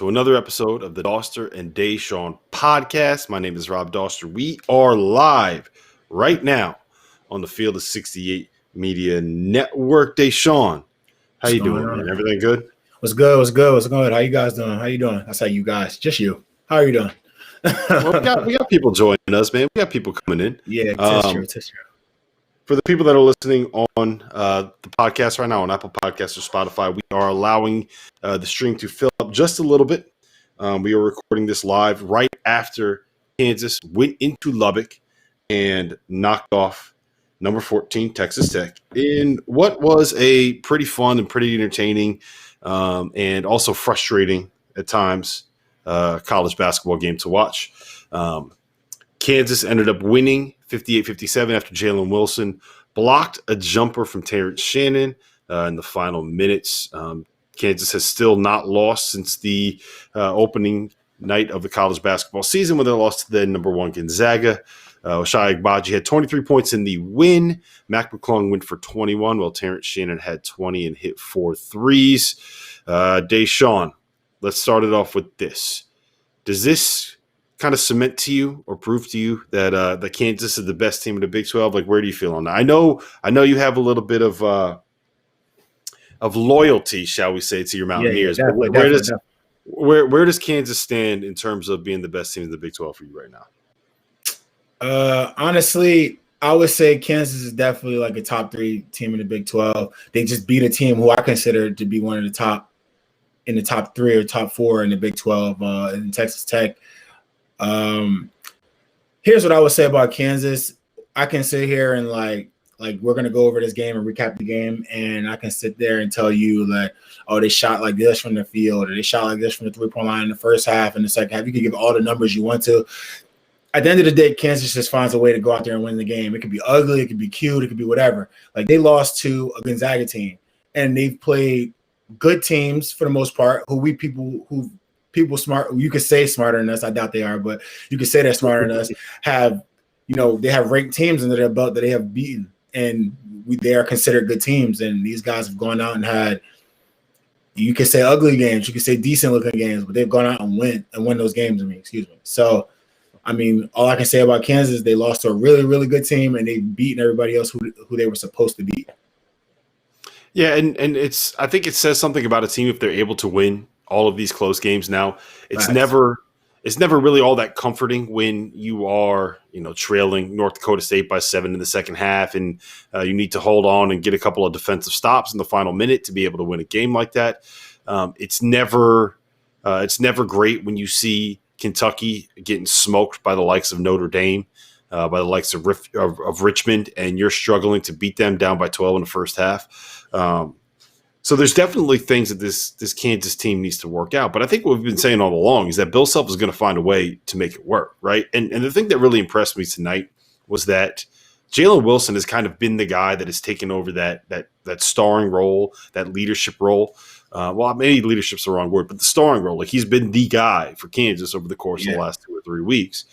to another episode of the Dauster and Da'Sean podcast. My name is Rob Dauster. We are live right now on the Field of 68 Media Network. Da'Sean, how you doing, man? Everything good? What's good? How you guys doing? I say you guys, just you. How are you doing? Well, we got people joining us, man. We got people coming in. Yeah, it's true. For the people that are listening on the podcast right now on Apple Podcasts or Spotify, we are allowing the stream to fill up just a little bit. We are recording this live right after Kansas went into Lubbock and knocked off number 14 Texas Tech in what was a pretty fun and pretty entertaining and also frustrating at times college basketball game to watch. Kansas ended up winning 58-57 after Jalen Wilson blocked a jumper from Terrence Shannon in the final minutes. Kansas has still not lost since the opening night of the college basketball season when they lost to the number one Gonzaga. Ochai Agbaji had 23 points in the win. Mac McClung went for 21, while Terrence Shannon had 20 and hit 4 threes. Da'Sean, let's start it off with this. Does this kind of cement to you or prove to you that Kansas is the best team in the Big 12? Like, where do you feel on that? I know you have a little bit of loyalty, shall we say, to your Mountaineers. Yeah, but where does Kansas stand in terms of being the best team in the Big 12 for you right now? Honestly, I would say Kansas is definitely like a top 3 team in the Big 12. They just beat a team who I consider to be one of the top 3 or top 4 in the Big 12 in Texas Tech. Here's what I would say about Kansas. I can sit here and like we're gonna go over this game and recap the game, and I can sit there and tell you that, oh, they shot like this from the field, or they shot like this from the 3-point line in the first half and the second half. You can give all the numbers you want to. At the end of the day, Kansas just finds a way to go out there and win the game. It could be ugly, it could be cute, it could be whatever. Like, they lost to a Gonzaga team, and they've played good teams for the most part. People smart, you could say smarter than us. I doubt they are, but you could say they're smarter than us. They have ranked teams under their belt that they have beaten, and they are considered good teams. And these guys have gone out and had, you could say ugly games, you could say decent looking games, but they've gone out and win those games. So, all I can say about Kansas is they lost to a really, really good team, and they've beaten everybody else who they were supposed to beat. Yeah, and I think it says something about a team if they're able to win all of these close games. Now, it's never really all that comforting when you are, trailing North Dakota State by 7 in the second half, and you need to hold on and get a couple of defensive stops in the final minute to be able to win a game like that. It's never great when you see Kentucky getting smoked by the likes of Notre Dame, by the likes of Richmond, and you're struggling to beat them down by 12 in the first half. So there's definitely things that this Kansas team needs to work out. But I think what we've been saying all along is that Bill Self is going to find a way to make it work, right? And the thing that really impressed me tonight was that Jalen Wilson has kind of been the guy that has taken over that starring role, that leadership role. Well, maybe leadership's the wrong word, but the starring role. Like, he's been the guy for Kansas over the course of the last 2 or 3 weeks.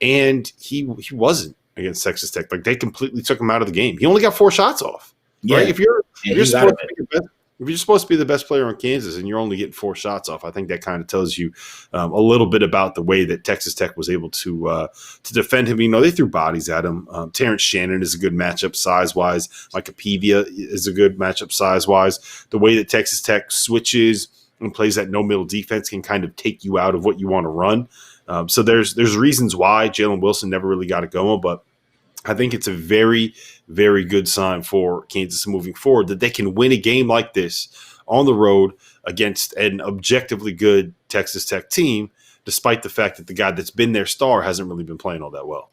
And he wasn't against Texas Tech. Like, they completely took him out of the game. He only got 4 shots off. Right? If you're supposed to be the best player on Kansas and you're only getting 4 shots off, I think that kind of tells you a little bit about the way that Texas Tech was able to defend him. They threw bodies at him. Terrence Shannon is a good matchup size-wise. Micah Pevia is a good matchup size-wise. The way that Texas Tech switches and plays that no-middle defense can kind of take you out of what you want to run. So there's reasons why Jalen Wilson never really got it going, but I think it's a very, very good sign for Kansas moving forward that they can win a game like this on the road against an objectively good Texas Tech team, despite the fact that the guy that's been their star hasn't really been playing all that well.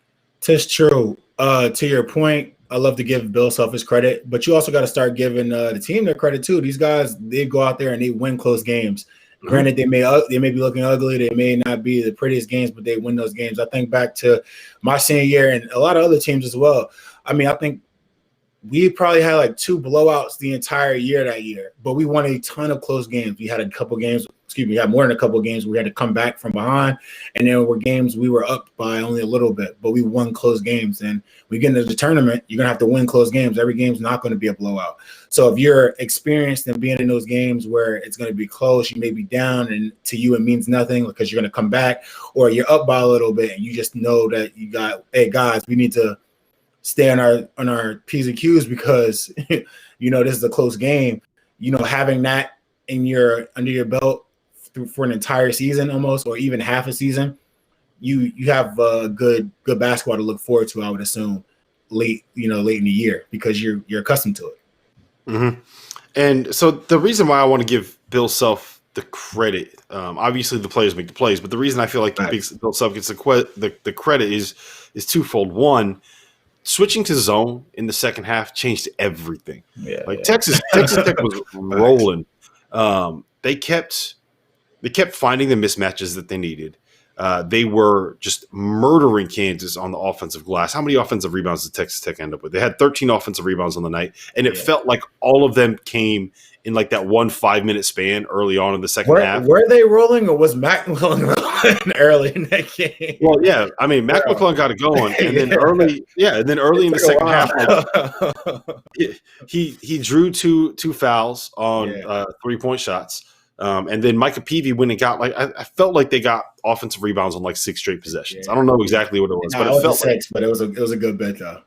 It's true. To your point, I love to give Bill Self his credit, but you also got to start giving the team their credit too. These guys, they go out there and they win close games. Granted, they may be looking ugly. They may not be the prettiest games, but they win those games. I think back to my senior year and a lot of other teams as well. I think we probably had like 2 blowouts the entire year that year, but we won a ton of close games. We had a couple games, we had more than a couple of games we had to come back from behind, and there were games we were up by only a little bit, but we won close games. And we get into the tournament, you're gonna have to win close games. Every game's not going to be a blowout. So if you're experienced in being in those games where it's going to be close, you may be down, and to you it means nothing because you're going to come back, or you're up by a little bit, and you just know that you got, hey guys, we need to stay on our P's and Q's because this is a close game. Having that under your belt for an entire season almost, or even half a season, you have a good basketball to look forward to, I would assume, late in the year, because you're accustomed to it. Mm-hmm. And so the reason why I want to give Bill Self the credit, obviously the players make the plays, but the reason I feel like Bill Self gets the credit is twofold. One, switching to zone in the second half changed everything. Texas Tech was rolling. They kept finding the mismatches that they needed. They were just murdering Kansas on the offensive glass. How many offensive rebounds did Texas Tech end up with? They had 13 offensive rebounds on the night, and it felt like all of them came in like that 1 5-minute span early on in the second half. Were they rolling, or was Mac McClellan rolling early in that game? Well, yeah. I mean, Mac McClellan got it going, and then early in the second half, he drew two fouls on 3-point shots. And then Micah Peavy went and got I felt like they got offensive rebounds on 6 straight possessions. I don't know exactly what it was, but it felt 6, but it was a good bet though.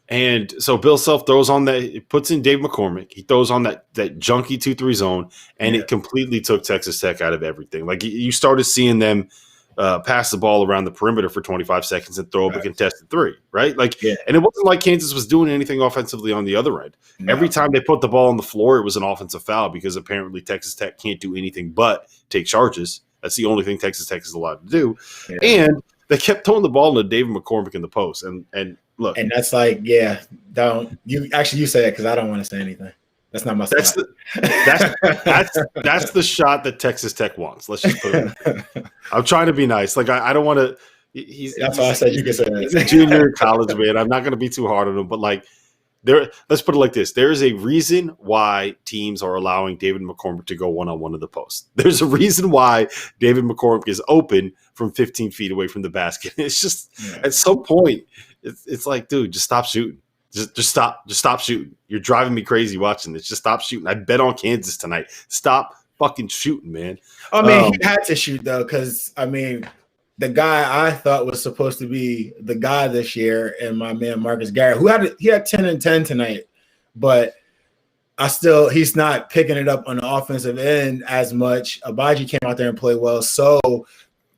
And so Bill Self throws on that. It puts in Dave McCormick. He throws on that junky 2-3 zone, and it completely took Texas Tech out of everything. You started seeing them pass the ball around the perimeter for 25 seconds and throw up a contested 3, right? And it wasn't like Kansas was doing anything offensively on the other end. No. Every time they put the ball on the floor, it was an offensive foul because apparently Texas Tech can't do anything but take charges. That's the only thing Texas Tech is allowed to do. Yeah. And they kept throwing the ball to David McCormick in the post. And look. And that's don't you say it because I don't want to say anything. That's not my spot. That's the shot that Texas Tech wants. Let's just put it. I'm trying to be nice. I don't want to. That's why I said you can say it. He's a junior college man. I'm not going to be too hard on him, but let's put it like this. There is a reason why teams are allowing David McCormick to go one-on-one in the post. There's a reason why David McCormick is open from 15 feet away from the basket. It's just at some point, it's like, dude, just stop shooting. Just stop shooting. You're driving me crazy watching this. Just stop shooting. I bet on Kansas tonight. Stop fucking shooting, man. I mean, he had to shoot though, because the guy I thought was supposed to be the guy this year, and my man Marcus Garrett, he had 10 and 10 tonight, but he's not picking it up on the offensive end as much. Abaji came out there and played well, so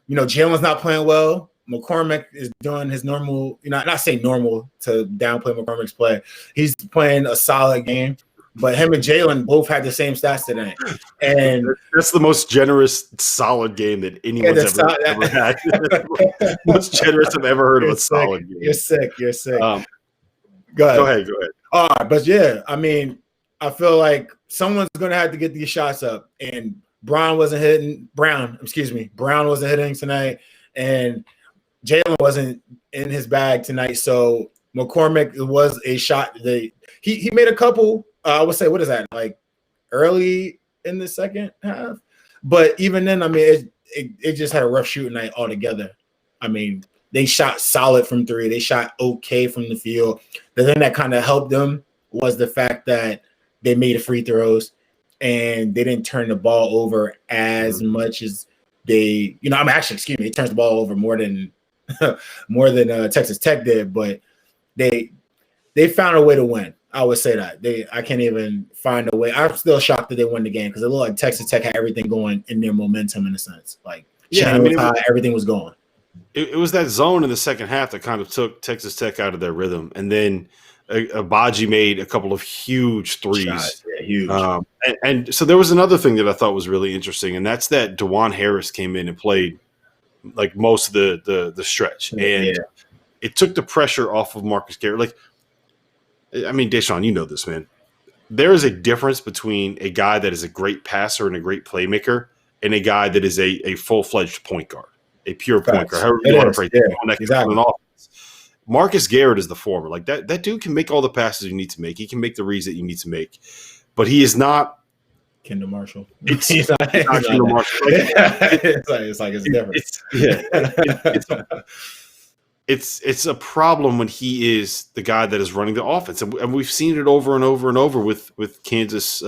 Jalen's not playing well. McCormick is doing his normal, not saying normal to downplay McCormick's play. He's playing a solid game, but him and Jalen both had the same stats today. And that's the most generous, solid game that anyone's ever had. Most generous I've ever heard of a solid game. You're sick. Go ahead. All right, but I feel like someone's going to have to get these shots up, and Brown wasn't hitting tonight, and Jalen wasn't in his bag tonight, so McCormick was a shot that he made a couple. I would say, what is that, early in the second half? But even then, it just had a rough shooting night altogether. They shot solid from 3. They shot okay from the field. The thing that kind of helped them was the fact that they made free throws and they didn't turn the ball over as much as they, it turns the ball over more than Texas Tech did, but they found a way to win. I would say that I can't even find a way. I'm still shocked that they won the game because it looked like Texas Tech had everything going in their momentum in a sense. Everything was going. It was that zone in the second half that kind of took Texas Tech out of their rhythm, and then Abaji made a couple of huge threes. Huge. And so there was another thing that I thought was really interesting, and that's that DeJuan Harris came in and played most of the stretch, and it took the pressure off of Marcus Garrett. Da'Sean, you know this, man. There is a difference between a guy that is a great passer and a great playmaker and a guy that is a full-fledged point guard, a pure point guard. However you want to phrase it. Exactly. Marcus Garrett is the former. That dude can make all the passes you need to make. He can make the reads that you need to make. But he is not Kendall Marshall. It's He's not, it's not Kendall Marshall. it's different. It's a problem when he is the guy that is running the offense, and we've seen it over and over and over with Kansas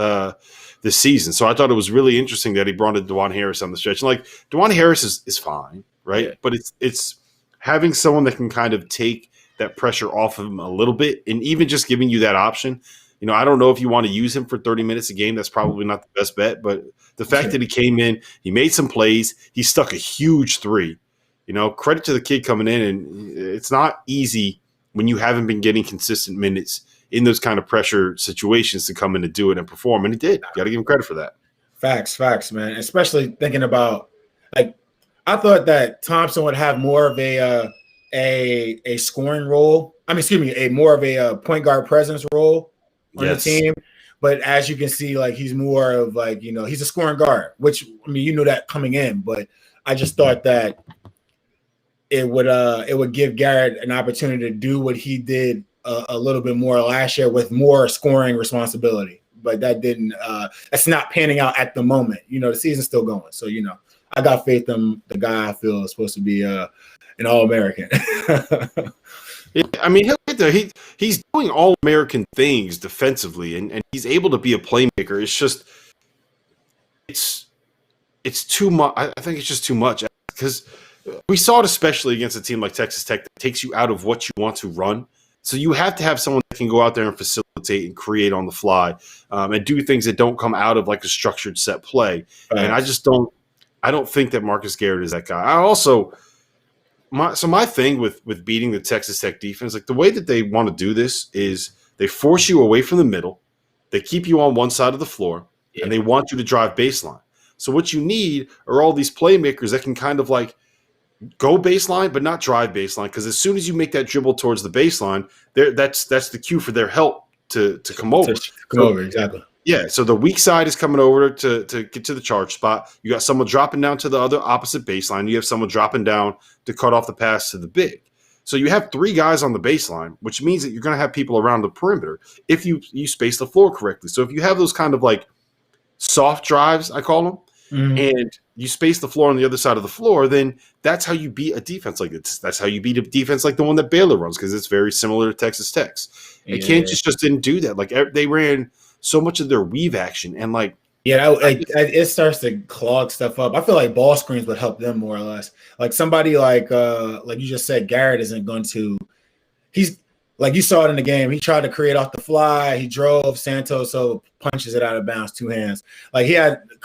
this season. So I thought it was really interesting that he brought in DeJuan Harris on the stretch. And like DeJuan Harris is fine, right? Yeah. But it's having someone that can kind of take that pressure off of him a little bit, and even just giving you that option. You know, I don't know if you want to use him for 30 minutes a game. That's probably not the best bet. But the fact that he came in, he made some plays, he stuck a huge three. You know, credit to the kid coming in, and it's not easy when you haven't been getting consistent minutes in those kind of pressure situations to come in and do it and perform. And he did. You got to give him credit for that. Facts, man. Especially thinking about, like, I thought that Thompson would have more of a scoring role. More of a point guard presence role on the team. But as you can see, like, he's more of like, you know, he's a scoring guard, which, I mean, you knew that coming in, but I just thought that it would give Garrett an opportunity to do what he did a little bit more last year with more scoring responsibility. But that didn't that's not panning out at the moment. You know, the season's still going. So, you know, I got faith in the guy I feel is supposed to be an All-American. Yeah, I mean, he'll get there. He's doing All-American things defensively, and he's able to be a playmaker. It's just it's too much. I think it's just too much because we saw it especially against a team like Texas Tech that takes you out of what you want to run. So you have to have someone that can go out there and facilitate and create on the fly and do things that don't come out of like a structured set play. Right. And I don't think that Marcus Garrett is that guy. My thing with beating the Texas Tech defense, like the way that they want to do this is they force you away from the middle, they keep you on one side of the floor, and they want you to drive baseline. So what you need are all these playmakers that can kind of like go baseline, but not drive baseline. Because as soon as you make that dribble towards the baseline, that's the cue for their help to come over. Exactly. Yeah, so the weak side is coming over to get to the charge spot. You got someone dropping down to the other opposite baseline. You have someone dropping down to cut off the pass to the big. So you have three guys on the baseline, which means that you're going to have people around the perimeter if you space the floor correctly. So if you have those kind of like soft drives, I call them, and you space the floor on the other side of the floor, then that's how you beat a defense like this. That's how you beat a defense like the one that Baylor runs, because it's very similar to Texas Tech's. And Kansas just didn't do that. Like they ran so much of their weave action, and like it starts to clog stuff up. I feel like ball screens would help them more or less. Like somebody like you just said, Garrett isn't going to. He's like you saw it in the game. He tried to create off the fly. He drove Santos, so punches it out of bounds, two hands. Like he had a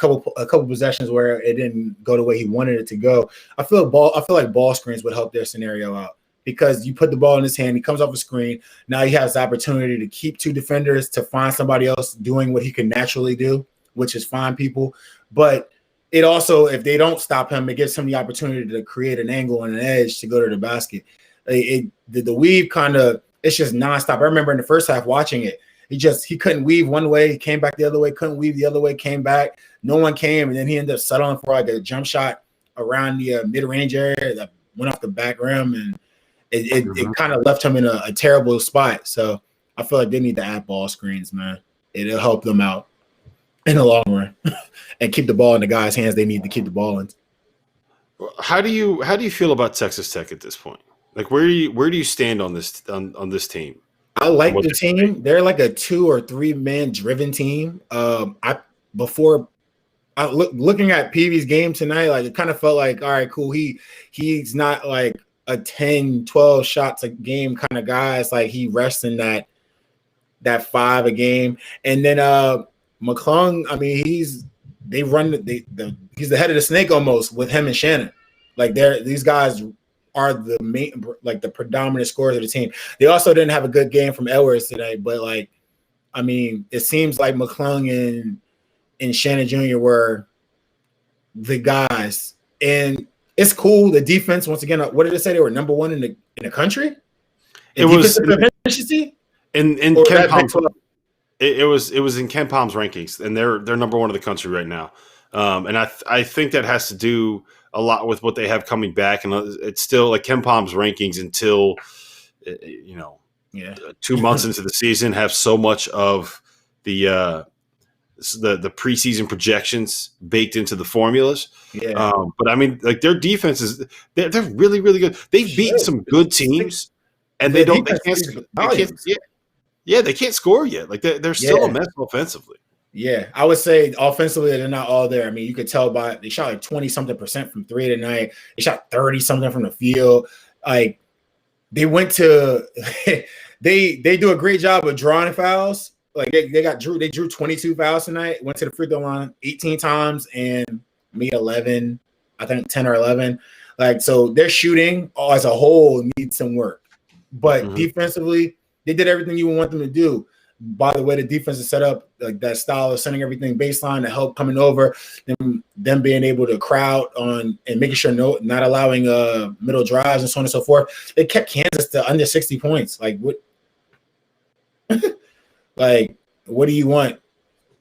couple possessions where it didn't go the way he wanted it to go. I feel like ball screens would help their scenario out. Because you put the ball in his hand, he comes off a screen. Now he has the opportunity to keep two defenders, to find somebody else doing what he can naturally do, which is find people. But it also, if they don't stop him, it gives him the opportunity to create an angle and an edge to go to the basket. The weave kind of, it's just nonstop. I remember in the first half watching it, he couldn't weave one way, he came back the other way, couldn't weave the other way, came back. No one came, and then he ended up settling for like a jump shot around the mid-range area that went off the back rim, and it kind of left him in a terrible spot. So I feel like they need to add ball screens, man. It'll help them out in the long run and keep the ball in the guys' hands they need to keep the ball in. How do you feel about Texas Tech at this point? Like where do you stand on this team? I like the team. They're like a 2 or 3 man driven team. Looking at Peavy's game tonight, like it kind of felt like, all right, cool. He's not like a 10, 12 shots a game kind of guy. It's like he rests in that 5 a game. And then McClung, I mean, he's the head of the snake almost with him and Shannon. Like these guys are the main, like the predominant scorers of the team. They also didn't have a good game from Edwards today, but like, I mean, it seems like McClung and Shannon Jr. were the guys. And it's cool. The defense, once again, what did it say? They were number 1 in the country? It was efficiency? In Ken Palm's, it was in Ken Palm's rankings, and they're number 1 in the country right now. And I think that has to do a lot with what they have coming back, and it's still like Ken Palm's rankings until 2 months into the season have so much of the the preseason projections baked into the formulas. Yeah. But I mean, like their defense is they're really really good. They've beaten some good teams, and Their they defense can't speaks they can't volumes. they can't score yet. Like they're still a Yeah. mess offensively. Yeah, I would say offensively they're not all there. I mean, you could tell by they shot like 20-something% from three tonight. They shot 30-something from the field. Like they went to they do a great job of drawing fouls. Like they drew 22 fouls tonight, went to the free throw line 18 times and made 11, I think 10 or 11. Like so their shooting as a whole needs some work. But defensively, they did everything you would want them to do. By the way, the defense is set up, like that style of sending everything baseline to help coming over, them being able to crowd on and making sure not allowing middle drives and so on and so forth. They kept Kansas to under 60 points. Like what? Like what do you want?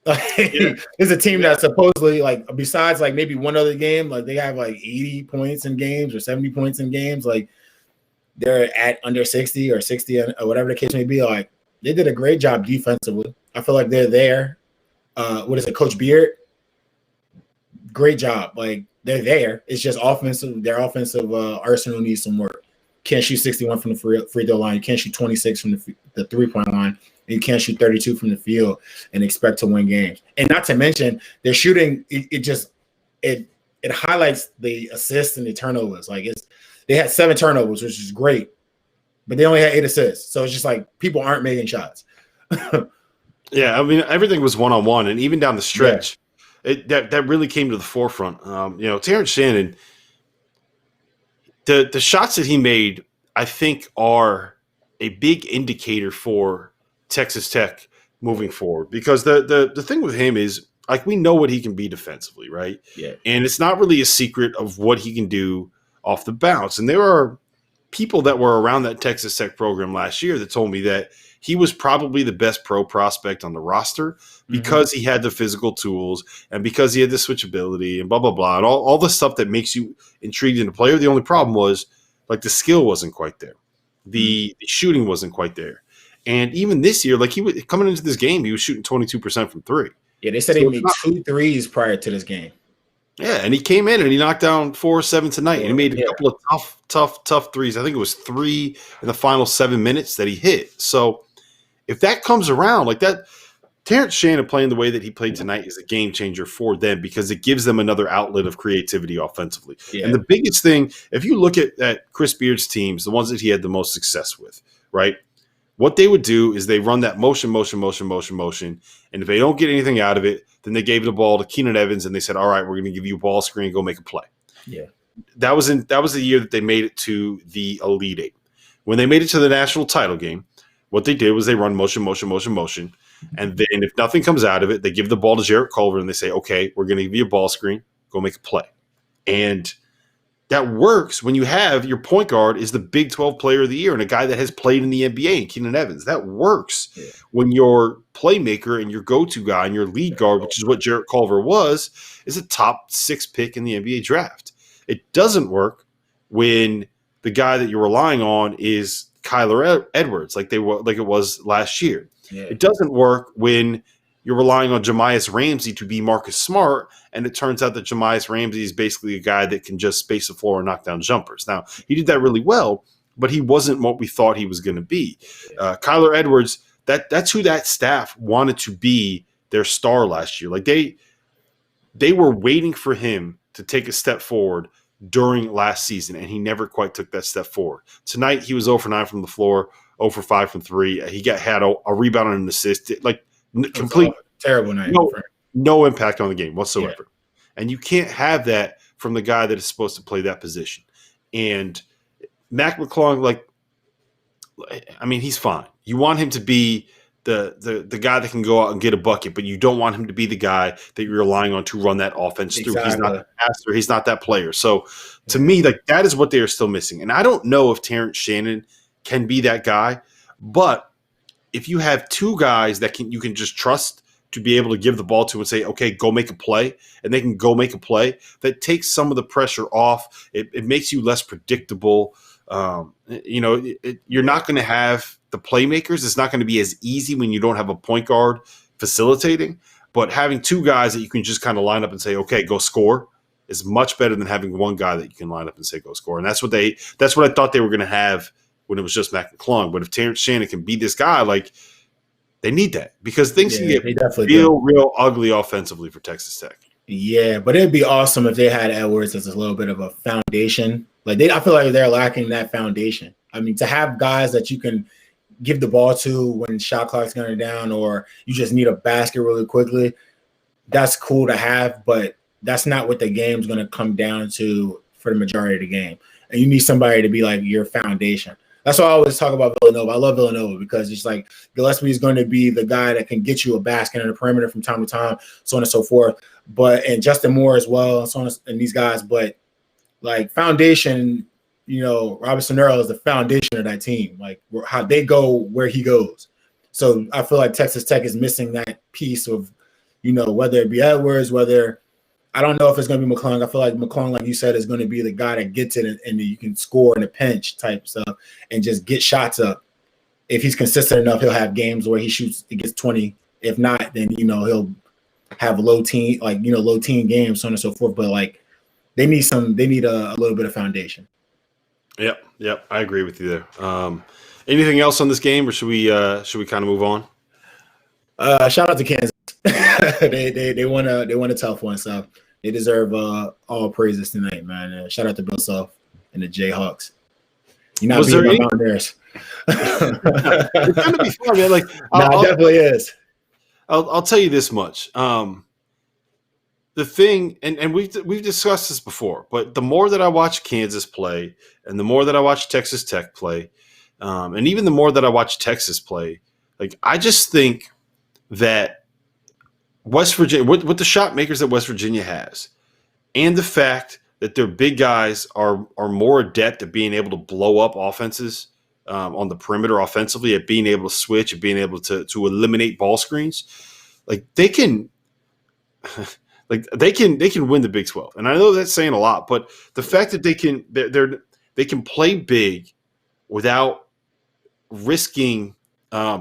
It's a team that's supposedly like besides like maybe one other game, like they have like 80 points in games or 70 points in games. Like they're at under 60 or 60 or whatever the case may be. Like they did a great job defensively. I feel like they're there. What is it, Coach Beard? Great job. Like they're there. It's just offensive. Their offensive arsenal needs some work. Can't shoot 61 from the free throw line. You can't shoot 26 from the 3-point line. And you can't shoot 32 from the field and expect to win games. And not to mention their shooting. It highlights the assists and the turnovers. Like they had 7 turnovers, which is great, but they only had 8 assists. So it's just like people aren't making shots. Yeah, I mean everything was one-on-one, and even down the stretch, that really came to the forefront. Terrence Shannon, the shots that he made, I think, are a big indicator for Texas Tech moving forward. Because the thing with him is, like, we know what he can be defensively, right? Yeah. And it's not really a secret of what he can do off the bounce. And there are people that were around that Texas Tech program last year that told me that he was probably the best pro prospect on the roster because he had the physical tools and because he had the switchability and blah, blah, blah, and all the stuff that makes you intrigued in a player. The only problem was, like, the skill wasn't quite there. The shooting wasn't quite there. And even this year, like, he was coming into this game, he was shooting 22% from three. Yeah, they said he made 2 threes prior to this game. Yeah, and he came in and he knocked down 4 or 7 tonight. And he made a couple of tough threes. I think it was 3 in the final 7 minutes that he hit. So if that comes around like that, Terrence Shannon playing the way that he played tonight is a game changer for them because it gives them another outlet of creativity offensively. Yeah. And the biggest thing, if you look at Chris Beard's teams, the ones that he had the most success with, right? What they would do is they run that motion. And if they don't get anything out of it, then they gave the ball to Keenan Evans and they said, all right, we're going to give you a ball screen, go make a play. Yeah. That was the year that they made it to the Elite Eight. When they made it to the national title game, what they did was they run motion. And then if nothing comes out of it, they give the ball to Jarrett Culver and they say, okay, we're going to give you a ball screen, go make a play. And that works when you have your point guard is the Big 12 player of the year and a guy that has played in the NBA and Keenan Evans. That works when your playmaker and your go-to guy and your lead guard, which is what Jarrett Culver was, is a top 6 pick in the NBA draft. It doesn't work when the guy that you're relying on is Kyler Edwards, like it was last year. Yeah. It doesn't work when you're relying on Jamias Ramsey to be Marcus Smart, and it turns out that Jamias Ramsey is basically a guy that can just space the floor and knock down jumpers. Now, he did that really well, but he wasn't what we thought he was going to be. Kyler Edwards, that's who that staff wanted to be their star last year. Like they were waiting for him to take a step forward during last season, and he never quite took that step forward. Tonight, he was 0 for 9 from the floor, 0 for 5 from 3. He had a rebound and an assist. Complete terrible night. No impact on the game whatsoever. Yeah. And you can't have that from the guy that is supposed to play that position. And Mac McClung, he's fine. You want him to be the guy that can go out and get a bucket, but you don't want him to be the guy that you're relying on to run that offense through. He's not that passer. He's not that player. So to me, that is what they are still missing. And I don't know if Terrence Shannon can be that guy, but if you have 2 guys that you can just trust to be able to give the ball to and say, okay, go make a play, and they can go make a play, that takes some of the pressure off. It makes you less predictable. You're not going to have the playmakers. It's not going to be as easy when you don't have a point guard facilitating. But having two guys that you can just kind of line up and say, okay, go score is much better than having one guy that you can line up and say, go score. And that's what I thought they were going to have when it was just Mac McClung. But if Terrence Shannon can be this guy, like, they need that because things can get real ugly offensively for Texas Tech. Yeah, but it'd be awesome if they had Edwards as a little bit of a foundation. I feel like they're lacking that foundation. I mean, to have guys that you can give the ball to when shot clock's going down, or you just need a basket really quickly, that's cool to have, but that's not what the game's going to come down to for the majority of the game. And you need somebody to be like your foundation. That's why I always talk about Villanova. I love Villanova because it's like Gillespie is going to be the guy that can get you a basket in the perimeter from time to time, so on and so forth. And Justin Moore as well, and these guys. But like foundation, Robinson Earl is the foundation of that team. Like how they go where he goes. So I feel like Texas Tech is missing that piece of, whether it be Edwards, I don't know if it's going to be McClung. I feel like McClung, like you said, is going to be the guy that gets it and you can score in a pinch type stuff and just get shots up. If he's consistent enough, he'll have games where he gets 20. If not, then, he'll have low teen games, so on and so forth. But like they need a little bit of foundation. Yep. I agree with you there. Anything else on this game, or should we kind of move on? Shout out to Kansas. they won a tough one, so they deserve all praises tonight, man. Shout out to Bill Self and the Jayhawks. You're not beating my Mountaineers. It's gonna be fun, man. Like, it definitely is. I'll tell you this much. The thing, and we've discussed this before, but the more that I watch Kansas play, and the more that I watch Texas Tech play, and even the more that I watch Texas play, like I just think that West Virginia, with the shot makers that West Virginia has, and the fact that their big guys are more adept at being able to blow up offenses on the perimeter offensively, at being able to switch, at being able to eliminate ball screens, like they can win the Big 12. And I know that's saying a lot, but the fact that they can play big without risking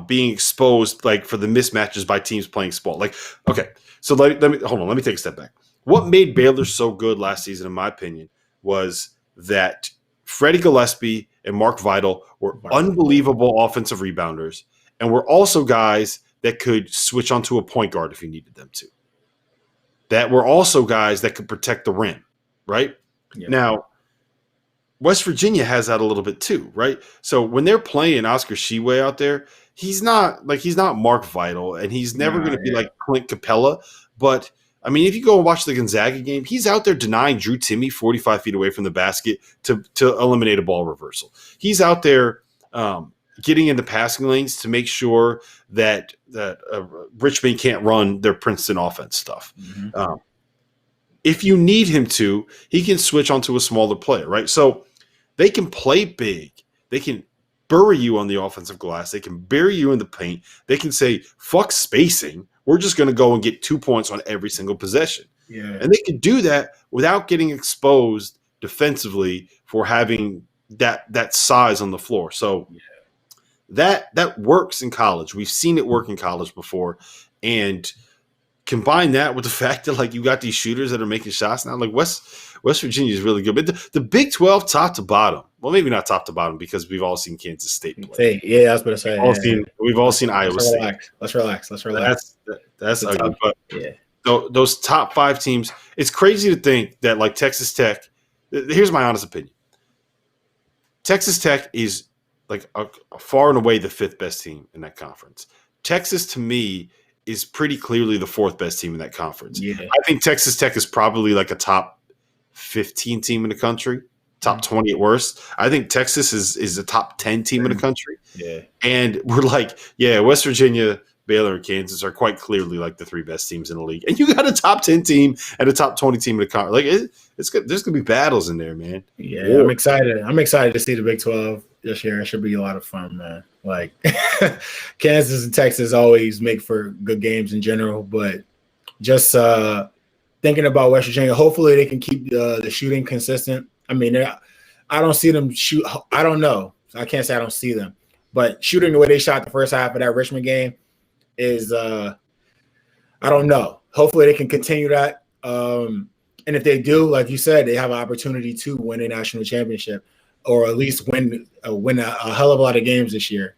being exposed, like for the mismatches by teams playing small. Like, okay, so let me take a step back. What made Baylor so good last season, in my opinion, was that Freddie Gillespie and Mark Vital were unbelievable offensive rebounders, and were also guys that could switch onto a point guard if you needed them to. That were also guys that could protect the rim, right? Yeah. Now, West Virginia has that a little bit too, right? So when they're playing Oscar Tshiebwe out there, he's not Mark Vital, and he's never going to be like Clint Capella. But I mean, if you go and watch the Gonzaga game, he's out there denying Drew Timme 45 feet away from the basket to eliminate a ball reversal. He's out there getting into passing lanes to make sure that Richmond can't run their Princeton offense stuff. Mm-hmm. If you need him to, he can switch onto a smaller player, right? So they can play big. They can bury you on the offensive glass. They can bury you in the paint. They can say, fuck spacing. We're just going to go and get 2 points on every single possession. Yeah. And they can do that without getting exposed defensively for having that size on the floor. So that works in college. We've seen it work in college before. And combine that with the fact that like you got these shooters that are making shots now. Like West Virginia is really good. But the Big 12 top to bottom, well, maybe not top to bottom because we've all seen Kansas State play. Yeah, I was going to say. We've all seen Iowa State. Let's relax. That's ugly. But those top five teams, it's crazy to think that like Texas Tech, here's my honest opinion. Texas Tech is like a far and away the fifth best team in that conference. Texas, to me, is pretty clearly the fourth best team in that conference. Yeah. I think Texas Tech is probably like a top 15 team in the country, top 20 at worst. I think Texas is a top 10 team in the country. Yeah. And we're like, West Virginia, Baylor, and Kansas are quite clearly like the three best teams in the league. And you got a top 10 team and a top 20 team in the conference. Like it's good. There's going to be battles in there, man. Yeah, Whoa. I'm excited to see the Big 12 this year. It should be a lot of fun, man. Like Kansas and Texas always make for good games in general, but just thinking about West Virginia, hopefully they can keep the shooting consistent. I mean, I don't see them shoot. I don't know. I can't say I don't see them, but shooting the way they shot the first half of that Richmond game is I I don't know. Hopefully they can continue that. And if they do, like you said, they have an opportunity to win a national championship or at least win a hell of a lot of games this year.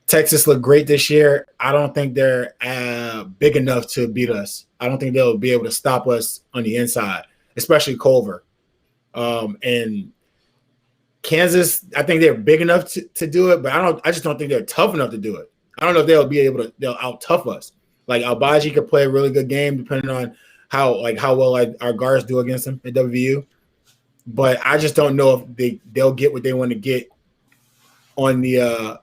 Texas looked great this year. I don't think they're big enough to beat us. I don't think they'll be able to stop us on the inside, especially Culver. And Kansas, I think they're big enough to do it, but I just don't think they're tough enough to do it. I don't know if they'll out tough us. Like Albaji could play a really good game depending on how well our guards do against them at WVU. But I just don't know if they'll get what they want to get on the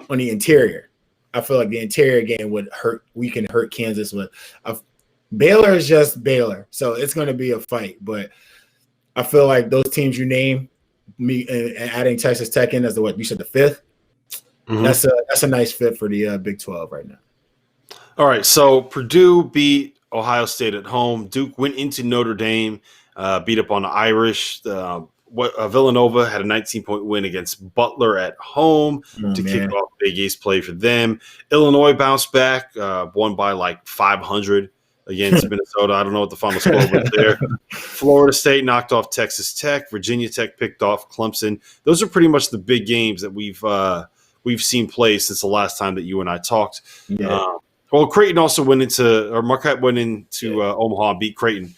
interior. I feel like the interior game would hurt. We can hurt Kansas with. Baylor is just Baylor, so it's going to be a fight. But I feel like those teams you name, me and adding Texas Tech in as you said the fifth. Mm-hmm. That's a nice fit for the Big 12 right now. All right, so Purdue beat Ohio State at home. Duke went into Notre Dame, beat up on the Irish. Villanova had a 19-point win against Butler at home kick off Big East play for them. Illinois bounced back, won by like 500 against Minnesota. I don't know what the final score was there. Florida State knocked off Texas Tech. Virginia Tech picked off Clemson. Those are pretty much the big games that we've seen play since the last time that you and I talked. Yeah. Creighton also Marquette went into Omaha and beat Creighton.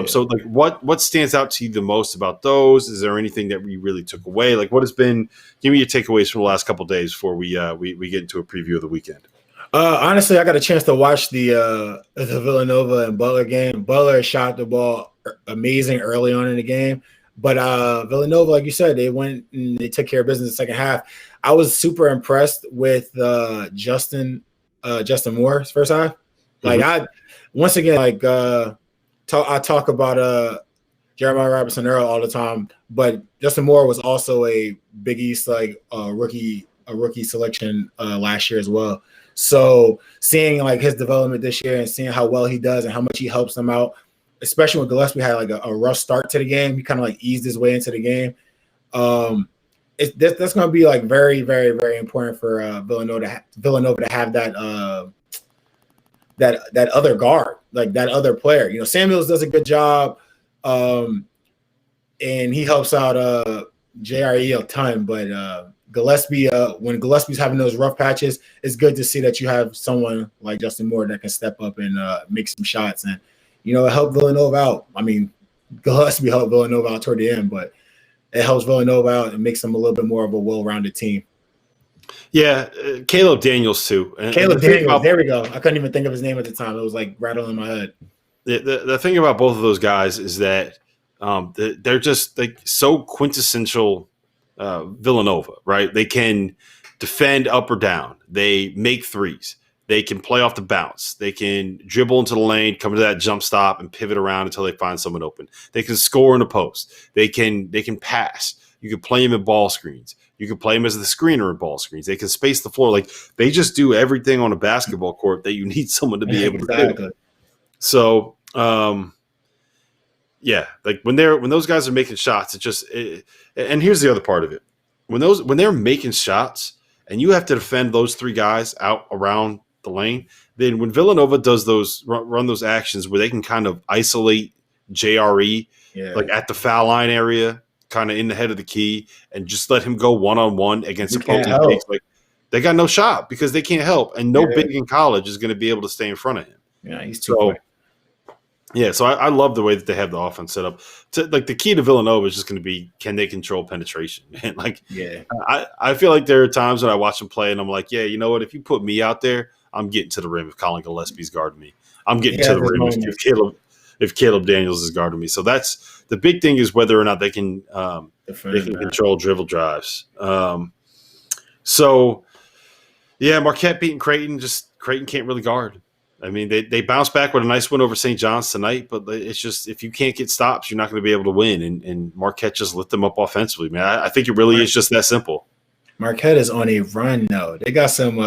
So, like, what stands out to you the most about those? Is there anything that we really took away? Like, what has been? Give me your takeaways from the last couple of days before we get into a preview of the weekend. Honestly, I got a chance to watch the Villanova and Butler game. Butler shot the ball amazing early on in the game, but Villanova, like you said, they went and they took care of business in the second half. I was super impressed with Justin Moore's first half. Like I talk about Jeremiah Robinson Earl all the time, but Justin Moore was also a Big East rookie selection last year as well. So seeing like his development this year and seeing how well he does and how much he helps them out, especially when Gillespie had like a rough start to the game, he kind of like eased his way into the game. That's going to be like very, very, very important for Villanova to have that other guard, like that other player. You know, Samuels does a good job, and he helps out JRE a ton. But Gillespie, when Gillespie's having those rough patches, it's good to see that you have someone like Justin Moore that can step up and make some shots and, you know, help Villanova out. I mean, Gillespie helped Villanova out toward the end, but it helps Villanova out and makes them a little bit more of a well-rounded team. Yeah, Caleb Daniels too. Caleb Daniels, there we go. I couldn't even think of his name at the time. It was like rattling in my head. The thing about both of those guys is that they're just like so quintessential Villanova, right? They can defend up or down. They make threes. They can play off the bounce. They can dribble into the lane, come to that jump stop, and pivot around until they find someone open. They can score in the post. They can pass. You can play them in ball screens. You can play them as the screener in ball screens. They can space the floor. Like, they just do everything on a basketball court that you need someone to be able to do. So, yeah, like when those guys are making shots, and here's the other part of it. When they're making shots and you have to defend those three guys out around the lane, then when Villanova does run those actions where they can kind of isolate JRE like at the foul line area, kind of in the head of the key, and just let him go one-on-one against opposing bigs, like, they got no shot because they can't help, and no big in college is going to be able to stay in front of him. Yeah, he's too quick. Yeah, so I love the way that they have the offense set up. Like, the key to Villanova is just going to be, can they control penetration? And I feel like there are times when I watch them play and I'm like, yeah, you know what? If you put me out there, I'm getting to the rim if Colin Gillespie's guarding me. I'm getting to the rim if Caleb Daniels is guarding me. So that's the big thing, is whether or not they can control dribble drives. So yeah, Marquette beating Creighton. Just Creighton can't really guard. I mean, they bounced back with a nice win over St. John's tonight, but it's just, if you can't get stops, you're not going to be able to win. And Marquette just lit them up offensively, man. I think it really is just that simple. Marquette is on a run, though. They got some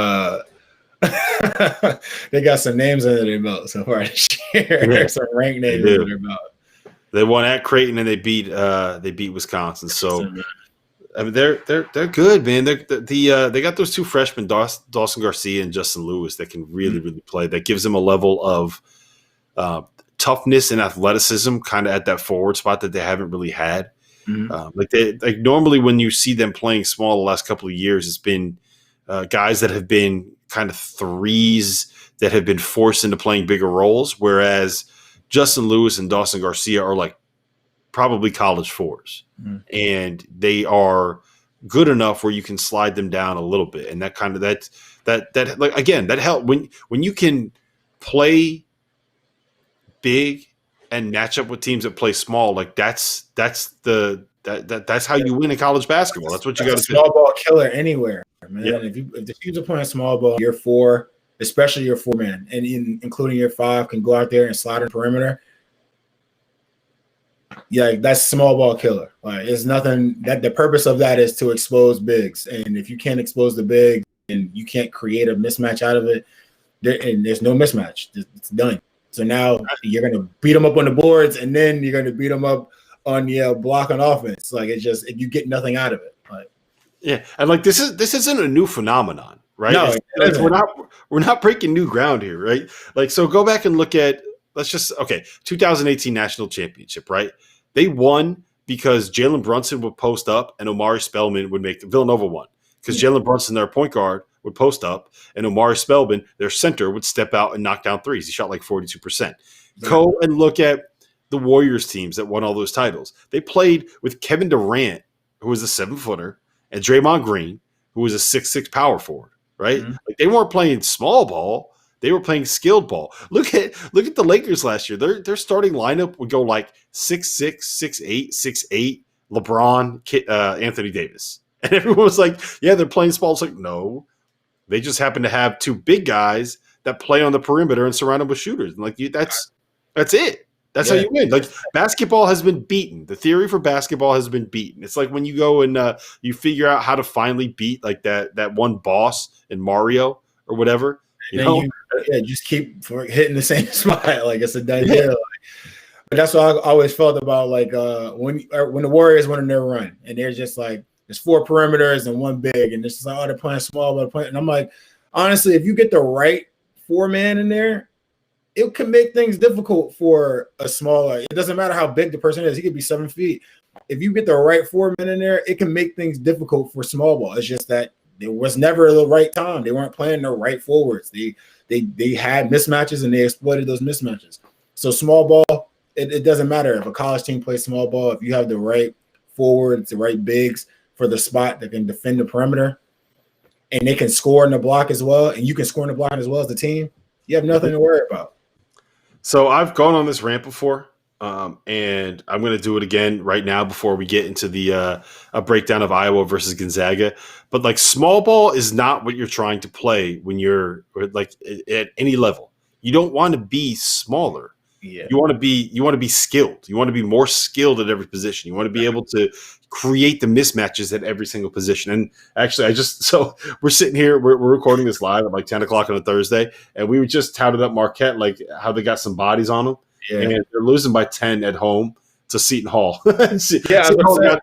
they got some names under their belt so far this year. Yeah. Some ranked names under their belt. They won at Creighton and they beat Wisconsin. So I mean, they're good, man. They got those two freshmen, Dawson Garcia and Justin Lewis, that can really play. That gives them a level of toughness and athleticism, kind of at that forward spot that they haven't really had. Like normally when you see them playing small the last couple of years, it's been guys that have been kind of threes that have been forced into playing bigger roles, whereas Justin Lewis and Dawson Garcia are like probably college fours, and they are good enough where you can slide them down a little bit, and that kind of that like again that help when you can play big and match up with teams that play small. Like that's how you win in college basketball. That's what you got to do. Small ball killer anywhere, man. Yep. If the teams are playing small ball, your four, especially your four man, and including your five, can go out there and slide in perimeter. Yeah, that's small ball killer. Like it's nothing that the purpose of that is to expose bigs, and if you can't expose the big and you can't create a mismatch out of it, and there's no mismatch, it's done. So now you're going to beat them up on the boards, and then you're going to beat them up on the block on offense. Like it's just you get nothing out of it. Like, yeah, and like this isn't a new phenomenon, right? No, we're not breaking new ground here, right? Like so, go back and look at 2018 national championship, right? They won because Jalen Brunson would post up and Omari Spellman would make Villanova won because Jalen Brunson, their point guard, would post up, and Omari Spellman, their center, would step out and knock down threes. He shot like 42%. Go and look at the Warriors teams that won all those titles. They played with Kevin Durant, who was a 7-footer, and Draymond Green, who was a 6'6" power forward, right? Like they weren't playing small ball. They were playing skilled ball. Look at the Lakers last year. Their starting lineup would go like 6'6", 6'8", 6'8", LeBron, Anthony Davis. And everyone was like, yeah, they're playing small. It's like, no. They just happen to have two big guys that play on the perimeter and surround them with shooters. And like that's it. That's how you win. Like basketball has been beaten. The theory for basketball has been beaten. It's like when you go and you figure out how to finally beat like that one boss in Mario or whatever. You just keep hitting the same spot. Like it's a done deal. But that's what I always felt about like when the Warriors went on their run and they're just like, there's 4 perimeters and 1 big, and it's just like, oh, they're playing small, but and I'm like, honestly, if you get the right 4-man in there, it can make things difficult for a smaller. It doesn't matter how big the person is; he could be 7 feet. If you get the right 4-man in there, it can make things difficult for small ball. It's just that there was never the right time. They weren't playing the right forwards. They had mismatches and they exploited those mismatches. So small ball, it doesn't matter if a college team plays small ball. If you have the right forwards, the right bigs for the spot that can defend the perimeter, and they can score in the block as well, and you can score in the block as well as the team, you have nothing to worry about. So I've gone on this rant before, and I'm going to do it again right now before we get into the a breakdown of Iowa versus Gonzaga. But like small ball is not what you're trying to play when you're like at any level. You don't want to be smaller. Yeah. You want to be skilled. You want to be more skilled at every position. You want to be able to create the mismatches at every single position. And actually, we're sitting here, we're recording this live at like 10 o'clock on a Thursday, and we just touted up Marquette, like how they got some bodies on them. Yeah. And they're losing by 10 at home to Seton Hall. Yeah, Seton Hall got